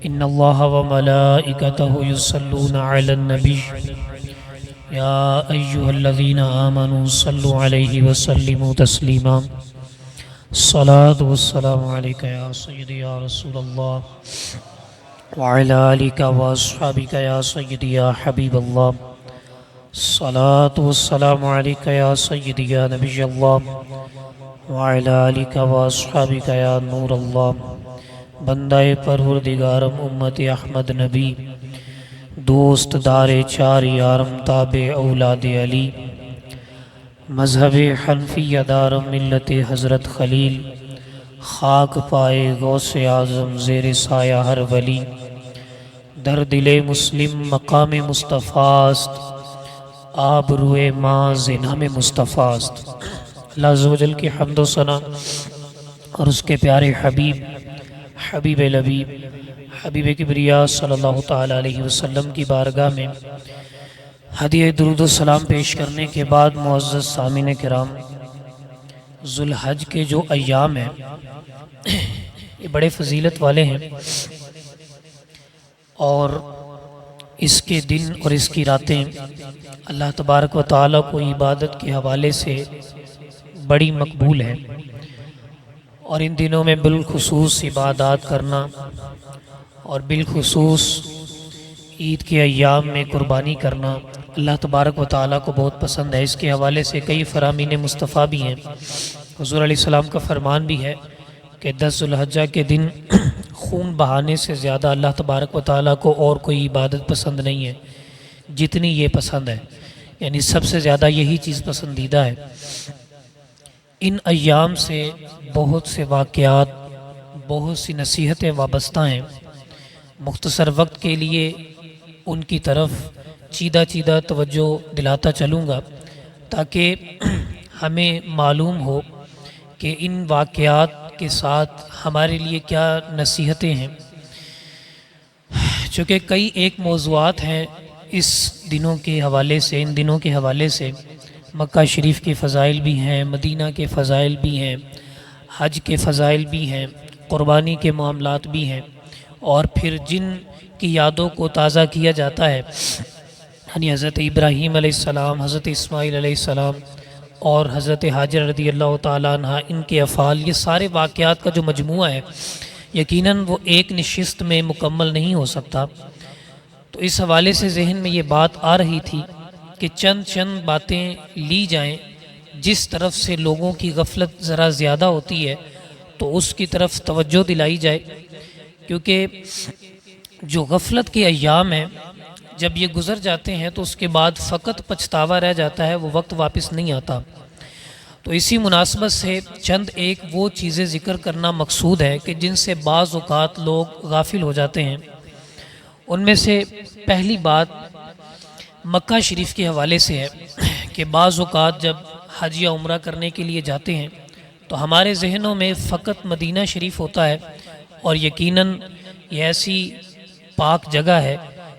ان اللہ وملائکتہ یصلون علی النبی یا ایہا الذین آمنوا صلوا علیہ وسلموا تسلیما الصلاة والسلام علیکہ یا سیدی یا رسول اللہ وعلی آلک واصحابک یا سیدی یا حبیب اللہ الصلاة والسلام علیکہ یا سیدی یا نبی اللہ وعلی آلک واصحابک یا نور اللہ بندہ پروردگارم امت احمد نبی دوست دار چار یارم تابع اولاد علی مذہب حنفی دارم ملت حضرت خلیل خاک پائے غوث اعظم زیر سایہ ہر ولی در دل مسلم مقام مصطفیٰ است آبروئے ماں زنام مصطفیٰ است۔ اللہ عز و جل کی حمد و ثنا اور اس کے پیارے حبیب لبیب حبیب کبریا صلی اللہ تعالیٰ علیہ وسلم کی بارگاہ میں ہدیہ درود و سلام پیش کرنے کے بعد معزز سامعین کرام، ذوالحج کے جو ایام ہیں یہ بڑے فضیلت والے ہیں اور اس کے دن اور اس کی راتیں اللہ تبارک و تعالیٰ کو عبادت کے حوالے سے بڑی مقبول ہیں، اور ان دنوں میں بالخصوص عبادات کرنا اور بالخصوص عید کے ایام میں قربانی کرنا اللہ تبارک و تعالیٰ کو بہت پسند ہے۔ اس کے حوالے سے کئی فرامین مصطفیٰ بھی ہیں۔ حضور علیہ السلام کا فرمان بھی ہے کہ 10 ذوالحجہ کے دن خون بہانے سے زیادہ اللہ تبارک و تعالیٰ کو اور کوئی عبادت پسند نہیں ہے جتنی یہ پسند ہے، یعنی سب سے زیادہ یہی چیز پسندیدہ ہے۔ ان ایام سے بہت سے واقعات، بہت سی نصیحتیں وابستہ ہیں۔ مختصر وقت کے لیے ان کی طرف چیدہ توجہ دلاتا چلوں گا تاکہ ہمیں معلوم ہو کہ ان واقعات کے ساتھ ہمارے لیے کیا نصیحتیں ہیں، چونکہ کئی ایک موضوعات ہیں اس دنوں کے حوالے سے، ان دنوں کے حوالے سے۔ مکہ شریف کے فضائل بھی ہیں، مدینہ کے فضائل بھی ہیں، حج کے فضائل بھی ہیں، قربانی کے معاملات بھی ہیں، اور پھر جن کی یادوں کو تازہ کیا جاتا ہے، یعنی حضرت ابراہیم علیہ السلام، حضرت اسماعیل علیہ السلام اور حضرت حاجر رضی اللہ تعالیٰ عنہ، ان کے افعال، یہ سارے واقعات کا جو مجموعہ ہے یقیناً وہ ایک نشست میں مکمل نہیں ہو سکتا۔ تو اس حوالے سے ذہن میں یہ بات آ رہی تھی کہ چند باتیں لی جائیں، جس طرف سے لوگوں کی غفلت ذرا زیادہ ہوتی ہے تو اس کی طرف توجہ دلائی جائے، کیونکہ جو غفلت کے ایام ہیں جب یہ گزر جاتے ہیں تو اس کے بعد فقط پچھتاوا رہ جاتا ہے، وہ وقت واپس نہیں آتا۔ تو اسی مناسبت سے چند ایک وہ چیزیں ذکر کرنا مقصود ہے کہ جن سے بعض اوقات لوگ غافل ہو جاتے ہیں۔ ان میں سے پہلی بات مکہ شریف کے حوالے سے ہے کہ بعض اوقات جب حج یا عمرہ کرنے کے لیے جاتے ہیں تو ہمارے ذہنوں میں فقط مدینہ شریف ہوتا ہے، اور یقیناً یہ ایسی پاک جگہ ہے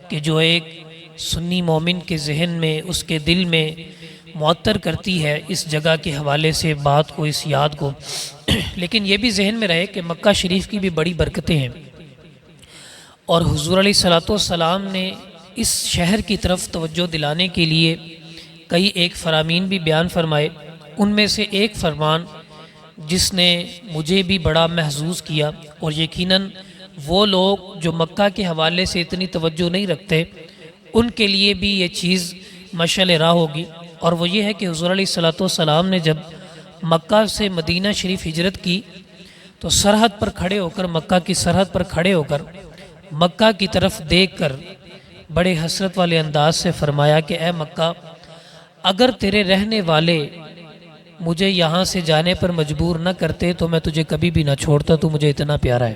کہ جو ایک سنی مومن کے ذہن میں، اس کے دل میں معطر کرتی ہے اس جگہ کے حوالے سے بات کو، اس یاد کو۔ لیکن یہ بھی ذہن میں رہے کہ مکہ شریف کی بھی بڑی برکتیں ہیں، اور حضور علیہ السلام نے اس شہر کی طرف توجہ دلانے کے لیے کئی ایک فرامین بھی بیان فرمائے۔ ان میں سے ایک فرمان جس نے مجھے بھی بڑا محظوظ کیا، اور یقیناً وہ لوگ جو مکہ کے حوالے سے اتنی توجہ نہیں رکھتے ان کے لیے بھی یہ چیز مشعل راہ ہوگی، اور وہ یہ ہے کہ حضور علیہ السلام نے جب مکہ سے مدینہ شریف ہجرت کی تو سرحد پر کھڑے ہو کر، مکہ کی سرحد پر کھڑے ہو کر مکہ کی طرف دیکھ کر بڑے حسرت والے انداز سے فرمایا کہ اے مکہ، اگر تیرے رہنے والے مجھے یہاں سے جانے پر مجبور نہ کرتے تو میں تجھے کبھی بھی نہ چھوڑتا، تو مجھے اتنا پیارا ہے۔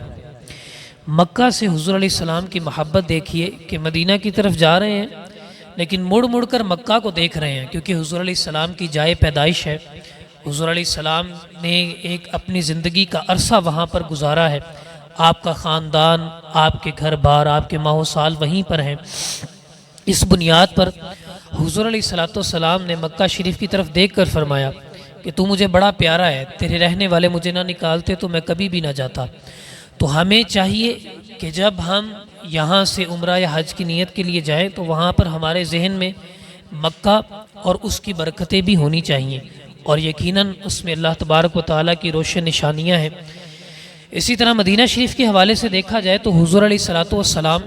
مکہ سے حضور علیہ السلام کی محبت دیکھیے کہ مدینہ کی طرف جا رہے ہیں لیکن مڑ کر مکہ کو دیکھ رہے ہیں، کیونکہ حضور علیہ السلام کی جائے پیدائش ہے۔ حضور علیہ السلام نے ایک اپنی زندگی کا عرصہ وہاں پر گزارا ہے، آپ کا خاندان، آپ کے گھر بار، آپ کے ماہ و سال وہیں پر ہیں۔ اس بنیاد پر حضور علیہ السلام نے مکہ شریف کی طرف دیکھ کر فرمایا کہ تو مجھے بڑا پیارا ہے، تیرے رہنے والے مجھے نہ نکالتے تو میں کبھی بھی نہ جاتا۔ تو ہمیں چاہیے کہ جب ہم یہاں سے عمرہ یا حج کی نیت کے لیے جائیں تو وہاں پر ہمارے ذہن میں مکہ اور اس کی برکتیں بھی ہونی چاہیے، اور یقیناً اس میں اللہ تبارک و تعالیٰ کی روشن نشانیاں ہیں۔ اسی طرح مدینہ شریف کے حوالے سے دیکھا جائے تو حضور علیہ الصلوۃ والسلام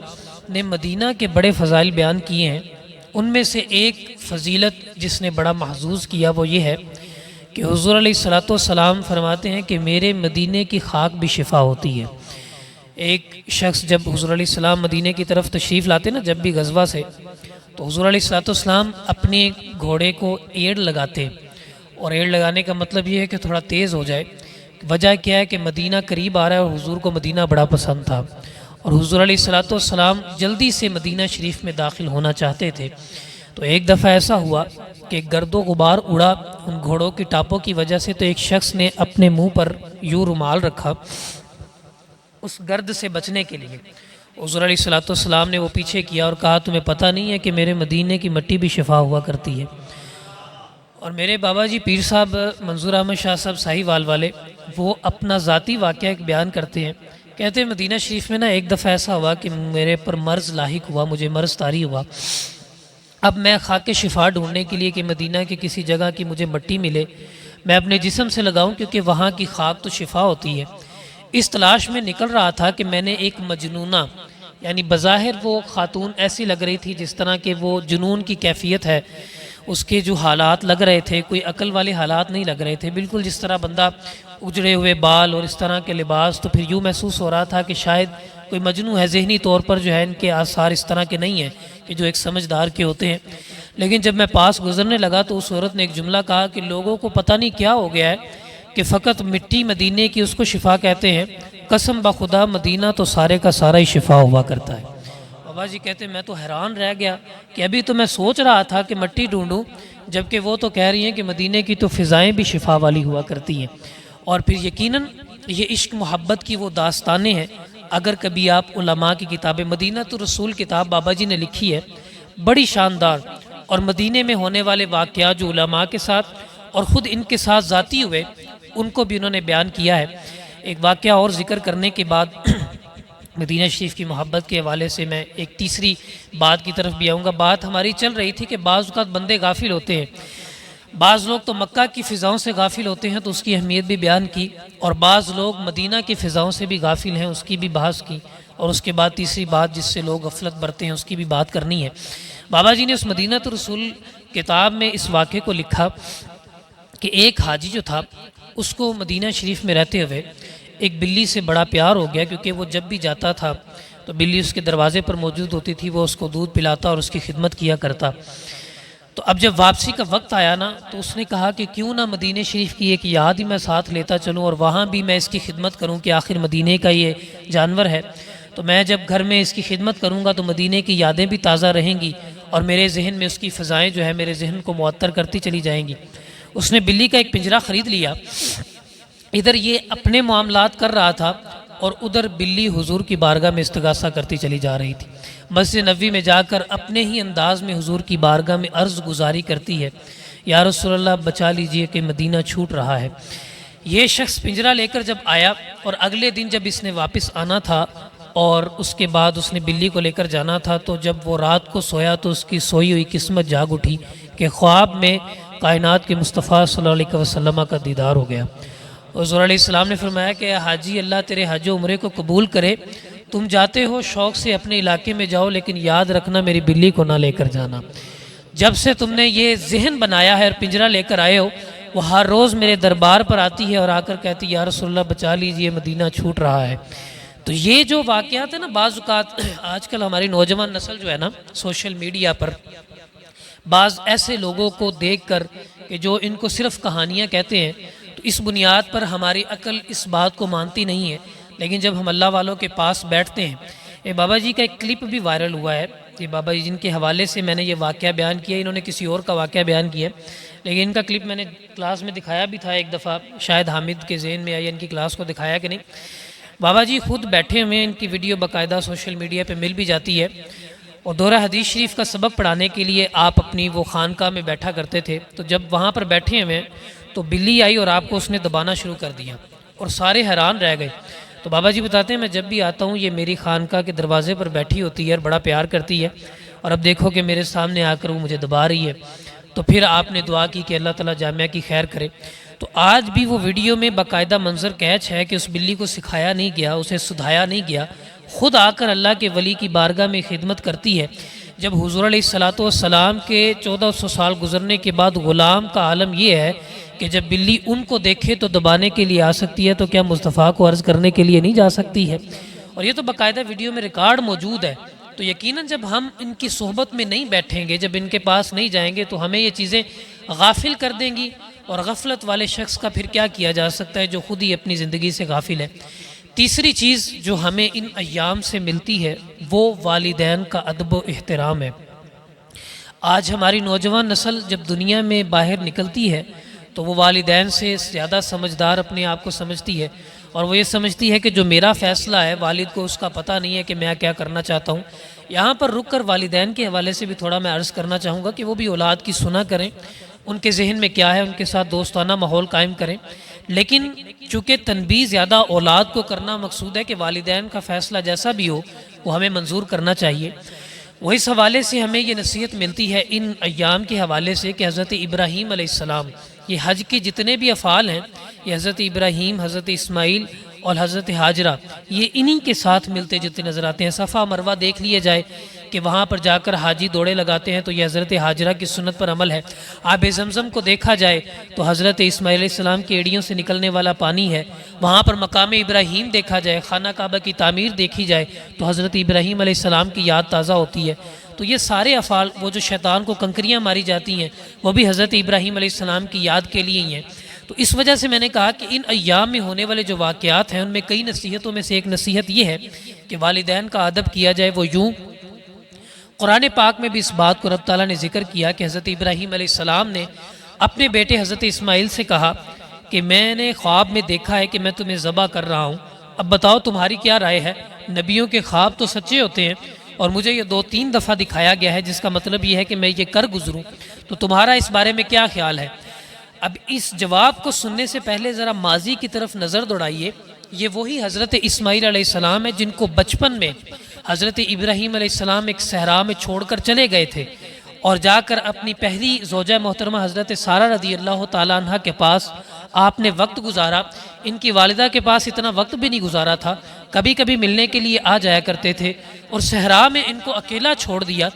نے مدینہ کے بڑے فضائل بیان کیے ہیں۔ ان میں سے ایک فضیلت جس نے بڑا محظوظ کیا وہ یہ ہے کہ حضور علیہ الصلوۃ والسلام فرماتے ہیں کہ میرے مدینے کی خاک بھی شفا ہوتی ہے۔ ایک شخص جب حضور علیہ السلام مدینہ کی طرف تشریف لاتے نا جب بھی غزوہ سے، تو حضور علیہ الصلوۃ والسلام اپنے گھوڑے کو ایڑ لگاتے، اور ایڑ لگانے کا مطلب یہ ہے کہ تھوڑا تیز ہو جائے۔ وجہ کیا ہے کہ مدینہ قریب آ رہا ہے اور حضور کو مدینہ بڑا پسند تھا، اور حضور علیہ الصلوۃ والسلام جلدی سے مدینہ شریف میں داخل ہونا چاہتے تھے۔ تو ایک دفعہ ایسا ہوا کہ گرد و غبار اڑا ان گھوڑوں کی ٹاپوں کی وجہ سے، تو ایک شخص نے اپنے منہ پر یوں رومال رکھا اس گرد سے بچنے کے لیے۔ حضور علیہ الصلوۃ والسلام نے وہ پیچھے کیا اور کہا تمہیں پتہ نہیں ہے کہ میرے مدینے کی مٹی بھی شفا ہوا کرتی ہے؟ اور میرے بابا جی پیر صاحب منظور احمد شاہ صاحب ساہیوال والے، وہ اپنا ذاتی واقعہ ایک بیان کرتے ہیں، کہتے ہیں مدینہ شریف میں نا ایک دفعہ ایسا ہوا کہ میرے پر مرض لاحق ہوا، مجھے مرض طاری ہوا۔ اب میں خاک شفا ڈھونڈنے کے لیے کہ مدینہ کی کسی جگہ کی مجھے مٹی ملے، میں اپنے جسم سے لگاؤں کیونکہ وہاں کی خاک تو شفا ہوتی ہے۔ اس تلاش میں نکل رہا تھا کہ میں نے ایک مجنونہ، یعنی بظاہر وہ خاتون ایسی لگ رہی تھی جس طرح کہ وہ جنون کی کیفیت ہے، اس کے جو حالات لگ رہے تھے کوئی عقل والے حالات نہیں لگ رہے تھے، بالکل جس طرح بندہ اجڑے ہوئے بال اور اس طرح کے لباس، تو پھر یوں محسوس ہو رہا تھا کہ شاید کوئی مجنون ہے، ذہنی طور پر جو ہے ان کے آثار اس طرح کے نہیں ہیں کہ جو ایک سمجھدار کے ہوتے ہیں۔ لیکن جب میں پاس گزرنے لگا تو اس عورت نے ایک جملہ کہا کہ لوگوں کو پتہ نہیں کیا ہو گیا ہے کہ فقط مٹی مدینے کی اس کو شفا کہتے ہیں، قسم بخدا مدینہ تو سارے کا سارا ہی شفا ہوا کرتا ہے۔ بابا جی کہتے ہیں میں تو حیران رہ گیا کہ ابھی تو میں سوچ رہا تھا کہ مٹی ڈھونڈوں، جبکہ وہ تو کہہ رہی ہیں کہ مدینے کی تو فضائیں بھی شفا والی ہوا کرتی ہیں۔ اور پھر یقیناً یہ عشق محبت کی وہ داستانیں ہیں۔ اگر کبھی آپ علماء کی کتاب مدینہ تو رسول کتاب بابا جی نے لکھی ہے، بڑی شاندار، اور مدینے میں ہونے والے واقعات جو علماء کے ساتھ اور خود ان کے ساتھ ذاتی ہوئے ان کو بھی انہوں نے بیان کیا ہے۔ ایک واقعہ اور ذکر کرنے کے بعد مدینہ شریف کی محبت کے حوالے سے میں ایک تیسری بات کی طرف بھی آؤں گا۔ بات ہماری چل رہی تھی کہ بعض اوقات بندے غافل ہوتے ہیں، بعض لوگ تو مکہ کی فضاؤں سے غافل ہوتے ہیں تو اس کی اہمیت بھی بیان کی، اور بعض لوگ مدینہ کی فضاؤں سے بھی غافل ہیں، اس کی بھی بحث کی، اور اس کے بعد تیسری بات جس سے لوگ غفلت برتے ہیں اس کی بھی بات کرنی ہے۔ بابا جی نے اس مدینہ رسول کتاب میں اس واقعے کو لکھا کہ ایک حاجی جو تھا اس کو مدینہ شریف میں رہتے ہوئے ایک بلی سے بڑا پیار ہو گیا، کیونکہ وہ جب بھی جاتا تھا تو بلی اس کے دروازے پر موجود ہوتی تھی، وہ اس کو دودھ پلاتا اور اس کی خدمت کیا کرتا۔ تو اب جب واپسی کا وقت آیا نا تو اس نے کہا کہ کیوں نہ مدینہ شریف کی ایک یاد ہی میں ساتھ لیتا چلوں اور وہاں بھی میں اس کی خدمت کروں کہ آخر مدینہ کا یہ جانور ہے، تو میں جب گھر میں اس کی خدمت کروں گا تو مدینہ کی یادیں بھی تازہ رہیں گی اور میرے ذہن میں اس کی فضائیں جو ہے میرے ذہن کو معطر کرتی چلی جائیں گی۔ اس نے بلی کا ایک پنجرہ خرید لیا، ادھر یہ اپنے معاملات کر رہا تھا اور ادھر بلی حضور کی بارگاہ میں استغاثہ کرتی چلی جا رہی تھی۔ مسجد نبوی میں جا کر اپنے ہی انداز میں حضور کی بارگاہ میں عرض گزاری کرتی ہے، یا رسول اللہ بچا لیجئے کہ مدینہ چھوٹ رہا ہے۔ یہ شخص پنجرہ لے کر جب آیا اور اگلے دن جب اس نے واپس آنا تھا اور اس کے بعد اس نے بلی کو لے کر جانا تھا، تو جب وہ رات کو سویا تو اس کی سوئی ہوئی قسمت جاگ اٹھی کہ خواب میں کائنات کے مصطفیٰ صلی اللہ علیہ وسلم کا دیدار ہو گیا۔ حضور علیہ السلام نے فرمایا کہ حاجی اللہ تیرے حج و عمرے کو قبول کرے، تم جاتے ہو شوق سے اپنے علاقے میں جاؤ، لیکن یاد رکھنا میری بلی کو نہ لے کر جانا۔ جب سے تم نے یہ ذہن بنایا ہے اور پنجرہ لے کر آئے ہو، وہ ہر روز میرے دربار پر آتی ہے اور آ کر کہتی ہے یا رسول اللہ بچا لیجئے مدینہ چھوٹ رہا ہے۔ تو یہ جو واقعات ہیں نا، بعض اوقات آج کل ہماری نوجوان نسل جو ہے نا سوشل میڈیا پر بعض ایسے لوگوں کو دیکھ کر کہ جو ان کو صرف کہانیاں کہتے ہیں، تو اس بنیاد پر ہماری عقل اس بات کو مانتی نہیں ہے، لیکن جب ہم اللہ والوں کے پاس بیٹھتے ہیں۔ یہ بابا جی کا ایک کلپ بھی وائرل ہوا ہے، یہ بابا جی جن کے حوالے سے میں نے یہ واقعہ بیان کیا، انہوں نے کسی اور کا واقعہ بیان کیا، لیکن ان کا کلپ میں نے کلاس میں دکھایا بھی تھا ایک دفعہ، شاید حامد کے ذہن میں آئی ان کی کلاس کو دکھایا کہ نہیں۔ بابا جی خود بیٹھے ہوئے، ان کی ویڈیو باقاعدہ سوشل میڈیا پہ مل بھی جاتی ہے، اور دورہ حدیث شریف کا سبق پڑھانے کے لیے آپ اپنی وہ خانقاہ میں بیٹھا کرتے تھے، تو جب وہاں پر بیٹھے ہوئے تو بلی آئی اور آپ کو اس نے دبانا شروع کر دیا اور سارے حیران رہ گئے۔ تو بابا جی بتاتے ہیں میں جب بھی آتا ہوں یہ میری خانقاہ کے دروازے پر بیٹھی ہوتی ہے اور بڑا پیار کرتی ہے، اور اب دیکھو کہ میرے سامنے آ کر وہ مجھے دبا رہی ہے۔ تو پھر آپ نے دعا کی کہ اللہ تعالیٰ جامعہ کی خیر کرے۔ تو آج بھی وہ ویڈیو میں باقاعدہ منظر کیچ ہے کہ اس بلی کو سکھایا نہیں گیا، اسے سدھایا نہیں گیا، خود آ کر اللہ کے ولی کی بارگاہ میں خدمت کرتی ہے۔ جب حضور علیہ السلام کے 1400 سال گزرنے کے بعد غلام کا عالم یہ ہے کہ جب بلی ان کو دیکھے تو دبانے کے لیے آ سکتی ہے، تو کیا مصطفیٰ کو عرض کرنے کے لیے نہیں جا سکتی ہے؟ اور یہ تو باقاعدہ ویڈیو میں ریکارڈ موجود ہے۔ تو یقیناً جب ہم ان کی صحبت میں نہیں بیٹھیں گے، جب ان کے پاس نہیں جائیں گے، تو ہمیں یہ چیزیں غافل کر دیں گی، اور غفلت والے شخص کا پھر کیا کیا جا سکتا ہے جو خود ہی اپنی زندگی سے غافل ہے۔ تیسری چیز جو ہمیں ان ایام سے ملتی ہے وہ والدین کا ادب و احترام ہے۔ آج ہماری نوجوان نسل جب دنیا میں باہر نکلتی ہے تو وہ والدین سے زیادہ سمجھدار اپنے آپ کو سمجھتی ہے، اور وہ یہ سمجھتی ہے کہ جو میرا فیصلہ ہے والد کو اس کا پتہ نہیں ہے کہ میں کیا کرنا چاہتا ہوں۔ یہاں پر رک کر والدین کے حوالے سے بھی تھوڑا میں عرض کرنا چاہوں گا کہ وہ بھی اولاد کی سنا کریں، ان کے ذہن میں کیا ہے ان کے ساتھ دوستانہ ماحول قائم کریں، لیکن چونکہ تنبیہ زیادہ اولاد کو کرنا مقصود ہے کہ والدین کا فیصلہ جیسا بھی ہو وہ ہمیں منظور کرنا چاہیے۔ وہ اس حوالے سے ہمیں یہ نصیحت ملتی ہے ان ایام کے حوالے سے کہ حضرت ابراہیم علیہ السلام، یہ حج کے جتنے بھی افعال ہیں یہ حضرت ابراہیم، حضرت اسماعیل اور حضرت ہاجرہ، یہ انہی کے ساتھ ملتے جلتے نظر آتے ہیں۔ صفا مروہ دیکھ لیے جائے کہ وہاں پر جا کر حاجی دوڑے لگاتے ہیں تو یہ حضرت ہاجرہ کی سنت پر عمل ہے۔ آب زمزم کو دیکھا جائے تو حضرت اسماعیل علیہ السلام کی ایڑیوں سے نکلنے والا پانی ہے۔ وہاں پر مقام ابراہیم دیکھا جائے، خانہ کعبہ کی تعمیر دیکھی جائے تو حضرت ابراہیم علیہ السلام کی یاد تازہ ہوتی ہے۔ تو یہ سارے افعال، وہ جو شیطان کو کنکریاں ماری جاتی ہیں وہ بھی حضرت ابراہیم علیہ السلام کی یاد کے لیے ہی ہیں۔ تو اس وجہ سے میں نے کہا کہ ان ایام میں ہونے والے جو واقعات ہیں ان میں کئی نصیحتوں میں سے ایک نصیحت یہ ہے کہ والدین کا ادب کیا جائے۔ وہ یوں قرآن پاک میں بھی اس بات کو رب تعالیٰ نے ذکر کیا کہ حضرت ابراہیم علیہ السلام نے اپنے بیٹے حضرت اسماعیل سے کہا کہ میں نے خواب میں دیکھا ہے کہ میں تمہیں ذبح کر رہا ہوں، اب بتاؤ تمہاری کیا رائے ہے؟ نبیوں کے خواب تو سچے ہوتے ہیں، اور مجھے یہ 2-3 دفعہ دکھایا گیا ہے، جس کا مطلب یہ ہے کہ میں یہ کر گزروں، تو تمہارا اس بارے میں کیا خیال ہے؟ اب اس جواب کو سننے سے پہلے ذرا ماضی کی طرف نظر دوڑائیے۔ یہ وہی حضرت اسماعیل علیہ السلام ہے جن کو بچپن میں حضرت ابراہیم علیہ السلام ایک صحرا میں چھوڑ کر چلے گئے تھے، اور جا کر اپنی پہلی زوجہ محترمہ حضرت سارہ رضی اللہ تعالیٰ عنہ کے پاس آپ نے وقت گزارا۔ ان کی والدہ کے پاس اتنا وقت بھی نہیں گزارا تھا، کبھی کبھی ملنے کے لیے آ جایا کرتے تھے، اور صحرا میں ان کو اکیلا چھوڑ دیا،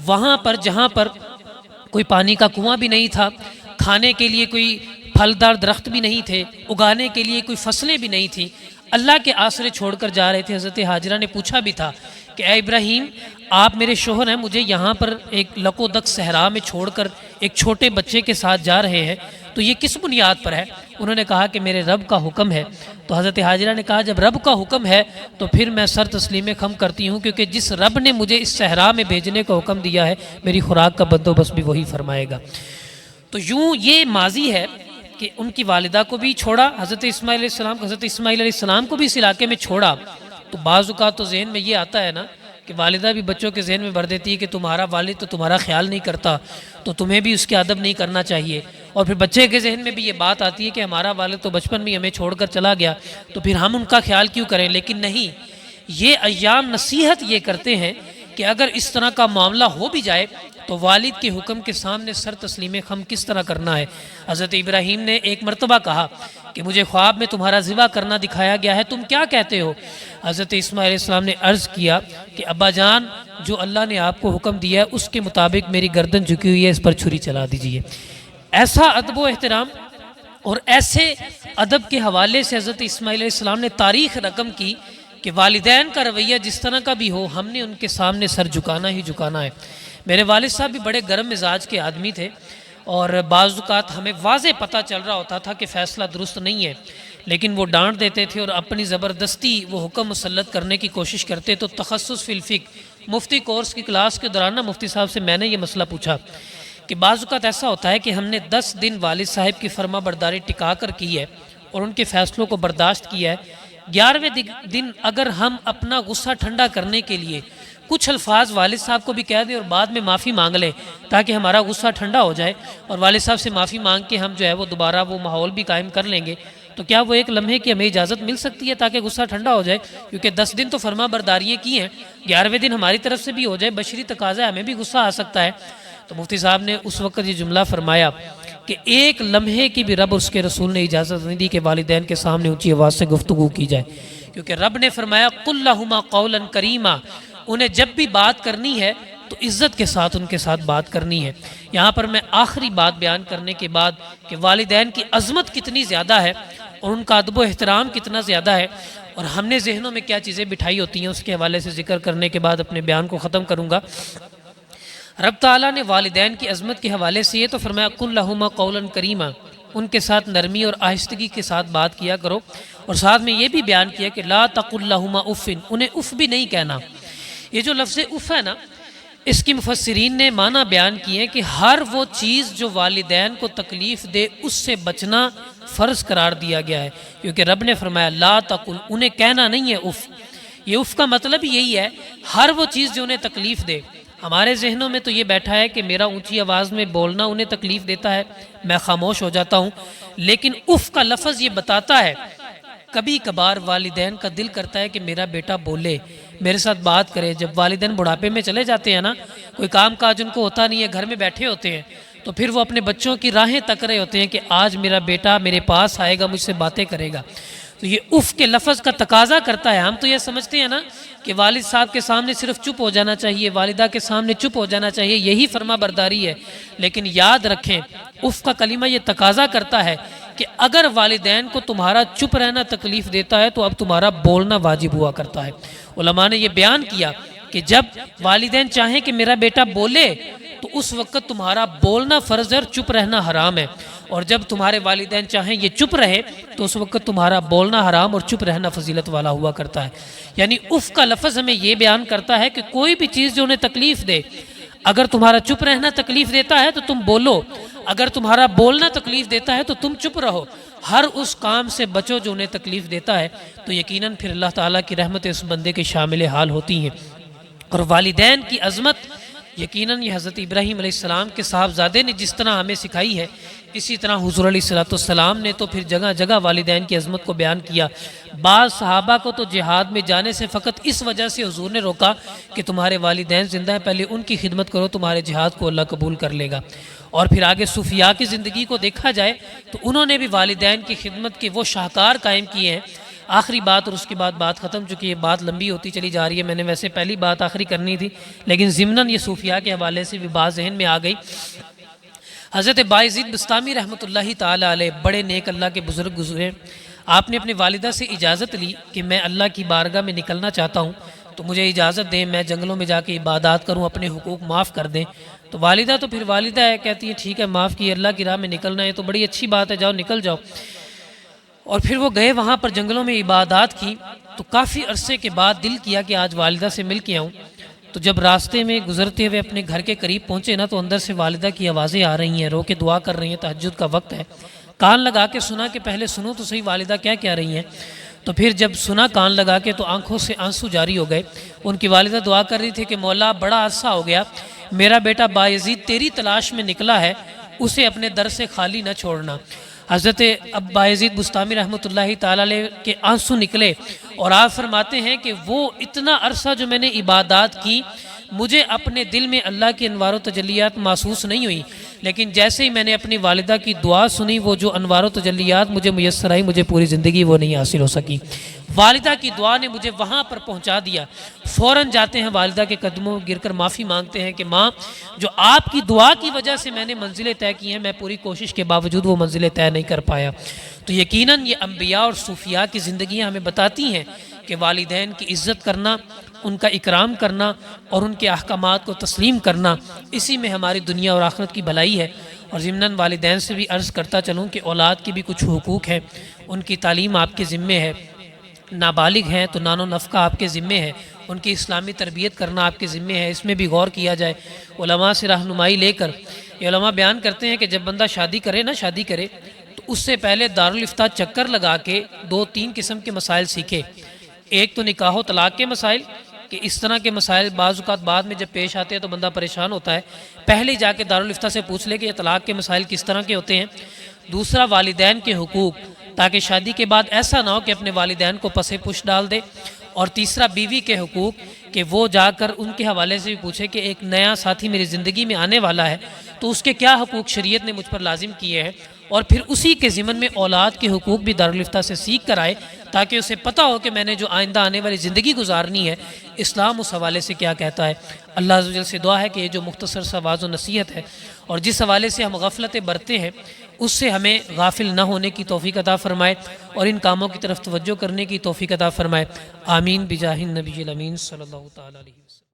وہاں پر جہاں پر کوئی پانی کا کنواں بھی نہیں تھا، کھانے کے لیے کوئی پھلدار درخت بھی نہیں تھے، اگانے کے لیے کوئی فصلیں بھی نہیں تھیں، اللہ کے آسرے چھوڑ کر جا رہے تھے۔ حضرت ہاجرہ نے پوچھا بھی تھا کہ اے ابراہیم، آپ میرے شوہر ہیں، مجھے یہاں پر ایک لکو دک صحرا میں چھوڑ کر ایک چھوٹے بچے کے ساتھ جا رہے ہیں، تو یہ کس بنیاد پر ہے؟ انہوں نے کہا کہ میرے رب کا حکم ہے۔ تو حضرت ہاجرہ نے کہا جب رب کا حکم ہے تو پھر میں سر تسلیم خم کرتی ہوں، کیونکہ جس رب نے مجھے اس صحرا میں بھیجنے کا حکم دیا ہے میری خوراک کا بندوبست بھی وہی فرمائے گا۔ تو یوں یہ ماضی ہے کہ ان کی والدہ کو بھی چھوڑا حضرت اسماعیل علیہ السلام، حضرت اسماعیل علیہ السلام کو بھی اس علاقے میں چھوڑا۔ تو بعض اوقات تو ذہن میں یہ آتا ہے نا کہ والدہ بھی بچوں کے ذہن میں بھر دیتی ہے کہ تمہارا والد تو تمہارا خیال نہیں کرتا، تو تمہیں بھی اس کے ادب نہیں کرنا چاہیے، اور پھر بچے کے ذہن میں بھی یہ بات آتی ہے کہ ہمارا والد تو بچپن میں ہمیں چھوڑ کر چلا گیا، تو پھر ہم ان کا خیال کیوں کریں؟ لیکن نہیں، یہ ایام نصیحت یہ کرتے ہیں کہ اگر اس طرح کا معاملہ ہو بھی جائے تو والد کے حکم کے سامنے سر تسلیم خم کس طرح کرنا ہے۔ حضرت ابراہیم نے ایک مرتبہ کہا کہ مجھے خواب میں تمہارا ذبح کرنا دکھایا گیا ہے، تم کیا کہتے ہو؟ حضرت اسماعیل علیہ السلام نے عرض کیا کہ ابا جان، جو اللہ نے آپ کو حکم دیا ہے اس کے مطابق میری گردن جھکی ہوئی ہے، اس پر چھری چلا دیجیے۔ ایسا ادب و احترام اور ایسے ادب کے حوالے سے حضرت اسماعیل علیہ السلام نے تاریخ رقم کی کہ والدین کا رویہ جس طرح کا بھی ہو ہم نے ان کے سامنے سر جھکانا ہی جھکانا ہے۔ میرے والد صاحب بھی بڑے گرم مزاج کے آدمی تھے، اور بعض اوقات ہمیں واضح پتہ چل رہا ہوتا تھا کہ فیصلہ درست نہیں ہے، لیکن وہ ڈانٹ دیتے تھے اور اپنی زبردستی وہ حکم مسلط کرنے کی کوشش کرتے۔ تو تخصص فی الفقہ مفتی کورس کی کلاس کے دوران مفتی صاحب سے میں نے یہ مسئلہ پوچھا کہ بعض اوقات ایسا ہوتا ہے کہ ہم نے 10 دن والد صاحب کی فرما برداری ٹکا کر کی ہے اور ان کے فیصلوں کو برداشت کیا ہے، 11ویں دن اگر ہم اپنا غصہ ٹھنڈا کرنے کے لیے کچھ الفاظ والد صاحب کو بھی کہہ دیں اور بعد میں معافی مانگ لیں تاکہ ہمارا غصہ ٹھنڈا ہو جائے، اور والد صاحب سے معافی مانگ کے ہم جو ہے وہ دوبارہ وہ ماحول بھی قائم کر لیں گے، تو کیا وہ ایک لمحے کی ہمیں اجازت مل سکتی ہے تاکہ غصہ ٹھنڈا ہو جائے؟ کیونکہ 10 دن تو فرما برداریاں کی ہیں، 11ویں دن ہماری طرف سے بھی ہو جائے، بشری تقاضا ہے، ہمیں بھی غصہ آ سکتا ہے۔ تو مفتی صاحب نے اس وقت یہ جملہ فرمایا کہ ایک لمحے کی بھی رب اس کے رسول نے اجازت نہیں دی کہ والدین کے سامنے اونچی آواز سے گفتگو کی جائے، کیونکہ رب نے فرمایا قُل لَهُمَا قَوْلًا كَرِيمًا، انہیں جب بھی بات کرنی ہے تو عزت کے ساتھ ان کے ساتھ بات کرنی ہے۔ یہاں پر میں آخری بات بیان کرنے کے بعد کہ والدین کی عظمت کتنی زیادہ ہے اور ان کا ادب و احترام کتنا زیادہ ہے اور ہم نے ذہنوں میں کیا چیزیں بٹھائی ہوتی ہیں، اس کے حوالے سے ذکر کرنے کے بعد اپنے بیان کو ختم کروں گا۔ رب تعالیٰ نے والدین کی عظمت کے حوالے سے یہ تو فرمایا قُل لَهُمَا قَوْلًا كَرِيمًا، ان کے ساتھ نرمی اور آہستگی کے ساتھ بات کیا کرو، اور ساتھ میں یہ بھی بیان کیا کہ لا تقل لهما اف، انہیں اف بھی نہیں کہنا۔ یہ جو لفظ اف ہے نا، اس کی مفسرین نے معنی بیان کیے کہ ہر وہ چیز جو والدین کو تکلیف دے اس سے بچنا فرض قرار دیا گیا ہے، کیونکہ رب نے فرمایا لا تقل، انہیں کہنا نہیں ہے اف۔ یہ اف کا مطلب یہی ہے ہر وہ چیز جو انہیں تکلیف دے۔ ہمارے ذہنوں میں تو یہ بیٹھا ہے کہ میرا اونچی آواز میں بولنا انہیں تکلیف دیتا ہے، میں خاموش ہو جاتا ہوں، لیکن اف کا لفظ یہ بتاتا ہے کبھی کبھار والدین کا دل کرتا ہے کہ میرا بیٹا بولے، میرے ساتھ بات کرے۔ جب والدین بڑھاپے میں چلے جاتے ہیں نا، کوئی کام کاج ان کو ہوتا نہیں ہے، گھر میں بیٹھے ہوتے ہیں، تو پھر وہ اپنے بچوں کی راہیں تک رہے ہوتے ہیں کہ آج میرا بیٹا میرے پاس آئے گا، مجھ سے باتیں کرے گا۔ تو یہ اف کے لفظ کا تقاضا کرتا ہے۔ ہم تو یہ سمجھتے ہیں نا کہ والد صاحب کے سامنے صرف چپ ہو جانا چاہیے، والدہ کے سامنے چپ ہو جانا چاہیے، یہی فرما برداری ہے، لیکن یاد رکھیں اف کا کلمہ یہ تقاضا کرتا ہے کہ اگر والدین کو تمہارا چپ رہنا تکلیف دیتا ہے تو اب تمہارا بولنا واجب ہوا کرتا ہے۔ علماء نے یہ بیان کیا کہ جب والدین چاہیں کہ میرا بیٹا بولے تو اس وقت تمہارا بولنا فرض ہے اور چپ رہنا حرام ہے، اور جب تمہارے والدین چاہیں یہ چپ رہے تو اس وقت تمہارا بولنا حرام اور چپ رہنا فضیلت والا ہوا کرتا ہے۔ یعنی اف کا لفظ ہمیں یہ بیان کرتا ہے کہ کوئی بھی چیز جو انہیں تکلیف دے، اگر تمہارا چپ رہنا تکلیف دیتا ہے تو تم بولو، اگر تمہارا بولنا تکلیف دیتا ہے تو تم چپ رہو، ہر اس کام سے بچو جو انہیں تکلیف دیتا ہے، تو یقیناً پھر اللہ تعالیٰ کی رحمت اس بندے کے شامل حال ہوتی ہیں۔ اور والدین کی عظمت یقیناً یہ حضرت ابراہیم علیہ السلام کے صاحبزادے نے جس طرح ہمیں سکھائی ہے، اسی طرح حضور علیہ السلام نے تو پھر جگہ جگہ والدین کی عظمت کو بیان کیا۔ بعض صحابہ کو تو جہاد میں جانے سے فقط اس وجہ سے حضور نے روکا کہ تمہارے والدین زندہ ہیں، پہلے ان کی خدمت کرو، تمہارے جہاد کو اللہ قبول کر لے گا۔ اور پھر آگے صوفیاء کی زندگی کو دیکھا جائے تو انہوں نے بھی والدین کی خدمت کے وہ شاہکار قائم کیے ہیں۔ آخری بات اور اس کے بعد بات ختم، چونکہ یہ بات لمبی ہوتی چلی جا رہی ہے، میں نے ویسے پہلی بات آخری کرنی تھی، لیکن ضمناً یہ صوفیاء کے حوالے سے بھی بات ذہن میں آ گئی۔ حضرت بایزید بسطامی رحمۃ اللہ تعالیٰ علیہ بڑے نیک اللہ کے بزرگ گزرے۔ آپ نے اپنی والدہ سے اجازت لی کہ میں اللہ کی بارگاہ میں نکلنا چاہتا ہوں تو مجھے اجازت دیں، میں جنگلوں میں جا کے عبادات کروں، اپنے حقوق معاف کر دیں۔ تو والدہ تو پھر والدہ ہے، کہتی ہے ٹھیک ہے معاف کی، اللہ کی راہ میں نکلنا ہے تو بڑی اچھی بات ہے، جاؤ نکل جاؤ۔ اور پھر وہ گئے وہاں پر جنگلوں میں عبادات کی، تو کافی عرصے کے بعد دل کیا کہ آج والدہ سے مل کے آؤں۔ تو جب راستے میں گزرتے ہوئے اپنے گھر کے قریب پہنچے نا، تو اندر سے والدہ کی آوازیں آ رہی ہیں، رو کے دعا کر رہی ہیں، تہجد کا وقت ہے۔ کان لگا کے سنا کہ پہلے سنو تو صحیح والدہ کیا کہہ رہی ہیں۔ تو پھر جب سنا کان لگا کے تو آنکھوں سے آنسو جاری ہو گئے۔ ان کی والدہ دعا کر رہی تھی کہ مولا بڑا عرصہ ہو گیا، میرا بیٹا بایزید تیری تلاش میں نکلا ہے، اسے اپنے در سے خالی نہ چھوڑنا۔ حضرت اب بایزید بسطامی رحمۃ اللہ تعالیٰ علیہ کے آنسو نکلے، اور آپ فرماتے ہیں کہ وہ اتنا عرصہ جو میں نے عبادات کی، مجھے اپنے دل میں اللہ کی انوار و تجلیات محسوس نہیں ہوئی، لیکن جیسے ہی میں نے اپنی والدہ کی دعا سنی، وہ جو انوار و تجلیات مجھے میسر آئی، مجھے پوری زندگی وہ نہیں حاصل ہو سکی۔ والدہ کی دعا نے مجھے وہاں پر پہنچا دیا۔ فوراً جاتے ہیں والدہ کے قدموں گر کر معافی مانگتے ہیں کہ ماں، جو آپ کی دعا کی وجہ سے میں نے منزلیں طے کی ہیں، میں پوری کوشش کے باوجود وہ منزلیں طے نہیں کر پایا۔ تو یقیناً یہ انبیاء اور صوفیاء کی زندگیاں ہمیں بتاتی ہیں کہ والدین کی عزت کرنا، ان کا اکرام کرنا اور ان کے احکامات کو تسلیم کرنا، اسی میں ہماری دنیا اور آخرت کی بھلائی ہے۔ اور ضمناً والدین سے بھی عرض کرتا چلوں کہ اولاد کی بھی کچھ حقوق ہیں، ان کی تعلیم آپ کے ذمے ہے، نابالغ ہیں تو نان و نفقہ آپ کے ذمے ہے، ان کی اسلامی تربیت کرنا آپ کے ذمے ہے، اس میں بھی غور کیا جائے۔ علماء سے رہنمائی لے کر، یہ علماء بیان کرتے ہیں کہ جب بندہ شادی کرے تو اس سے پہلے دارالفتہ چکر لگا کے 2-3 قسم کے مسائل سیکھے۔ ایک تو نکاح و طلاق کے مسائل، کہ اس طرح کے مسائل بعض اوقات بعد میں جب پیش آتے ہیں تو بندہ پریشان ہوتا ہے، پہلے جا کے دارالفتہ سے پوچھ لے کہ یہ طلاق کے مسائل کس طرح کے ہوتے ہیں۔ دوسرا والدین کے حقوق، تاکہ شادی کے بعد ایسا نہ ہو کہ اپنے والدین کو پس پش ڈال دے۔ اور تیسرا بیوی کے حقوق کہ وہ جا کر ان کے حوالے سے بھی پوچھے کہ ایک نیا ساتھی میری زندگی میں آنے والا ہے تو اس کے کیا حقوق شریعت نے مجھ پر لازم کیے ہیں، اور پھر اسی کے ضمن میں اولاد کے حقوق بھی دارالفتہ سے سیکھ کر آئے تاکہ اسے پتہ ہو کہ میں نے جو آئندہ آنے والی زندگی گزارنی ہے اسلام اس حوالے سے کیا کہتا ہے۔ اللہ عز و جل سے دعا ہے کہ یہ جو مختصر سا واعظ و نصیحت ہے اور جس حوالے سے ہم غفلتیں برتے ہیں اس سے ہمیں غافل نہ ہونے کی توفیق عطا فرمائے اور ان کاموں کی طرف توجہ کرنے کی توفیق عطا فرمائے۔ آمین بجاہ النبی الامین صلی اللہ تعالی علیہ وسلم۔